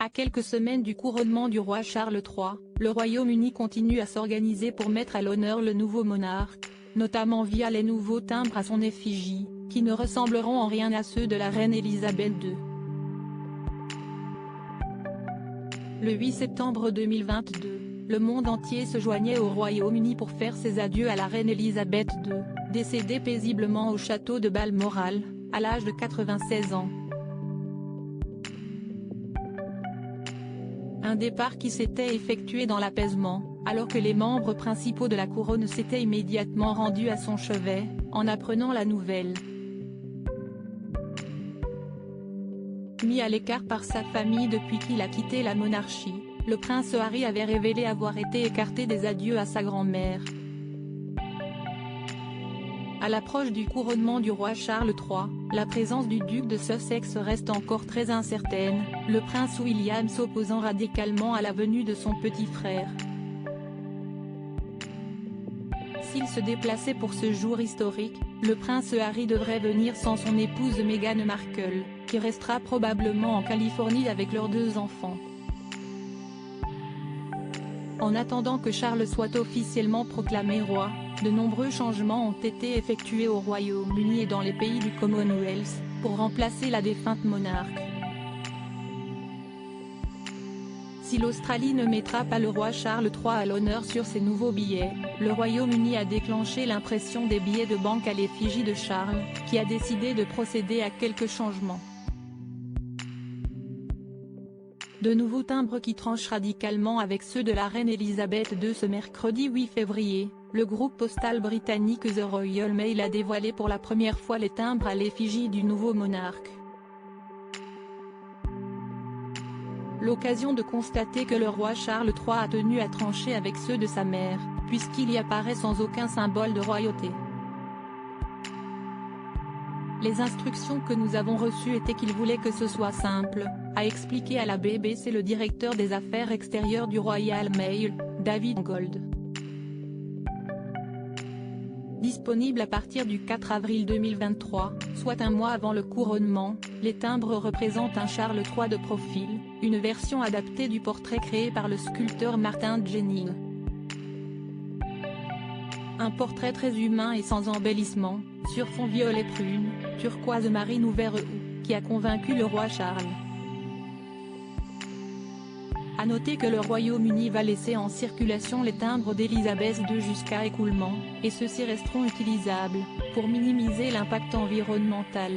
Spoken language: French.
À quelques semaines du couronnement du roi Charles III, le Royaume-Uni continue à s'organiser pour mettre à l'honneur le nouveau monarque, notamment via les nouveaux timbres à son effigie, qui ne ressembleront en rien à ceux de la reine Elisabeth II. Le 8 septembre 2022, le monde entier se joignait au Royaume-Uni pour faire ses adieux à la reine Elisabeth II, décédée paisiblement au château de Balmoral, à l'âge de 96 ans. Un départ qui s'était effectué dans l'apaisement, alors que les membres principaux de la couronne s'étaient immédiatement rendus à son chevet, en apprenant la nouvelle. Mis à l'écart par sa famille depuis qu'il a quitté la monarchie, le prince Harry avait révélé avoir été écarté des adieux à sa grand-mère. À l'approche du couronnement du roi Charles III, la présence du duc de Sussex reste encore très incertaine, le prince William s'opposant radicalement à la venue de son petit frère. S'il se déplaçait pour ce jour historique, le prince Harry devrait venir sans son épouse Meghan Markle, qui restera probablement en Californie avec leurs 2 enfants. En attendant que Charles soit officiellement proclamé roi, de nombreux changements ont été effectués au Royaume-Uni et dans les pays du Commonwealth, pour remplacer la défunte monarque. Si l'Australie ne mettra pas le roi Charles III à l'honneur sur ses nouveaux billets, le Royaume-Uni a déclenché l'impression des billets de banque à l'effigie de Charles, qui a décidé de procéder à quelques changements. De nouveaux timbres qui tranchent radicalement avec ceux de la reine Elisabeth II. Ce mercredi 8 février, le groupe postal britannique The Royal Mail a dévoilé pour la première fois les timbres à l'effigie du nouveau monarque. L'occasion de constater que le roi Charles III a tenu à trancher avec ceux de sa mère, puisqu'il y apparaît sans aucun symbole de royauté. Les instructions que nous avons reçues étaient qu'il voulait que ce soit simple, a expliqué à la BBC le directeur des affaires extérieures du Royal Mail, David Gold. Disponible à partir du 4 avril 2023, soit un mois avant le couronnement, les timbres représentent un Charles III de profil, une version adaptée du portrait créé par le sculpteur Martin Jennings. Un portrait très humain et sans embellissement, sur fond violet prune, turquoise marine ou vert ou, qui a convaincu le roi Charles. A noter que le Royaume-Uni va laisser en circulation les timbres d'Elisabeth II jusqu'à écoulement, et ceux-ci resteront utilisables, pour minimiser l'impact environnemental.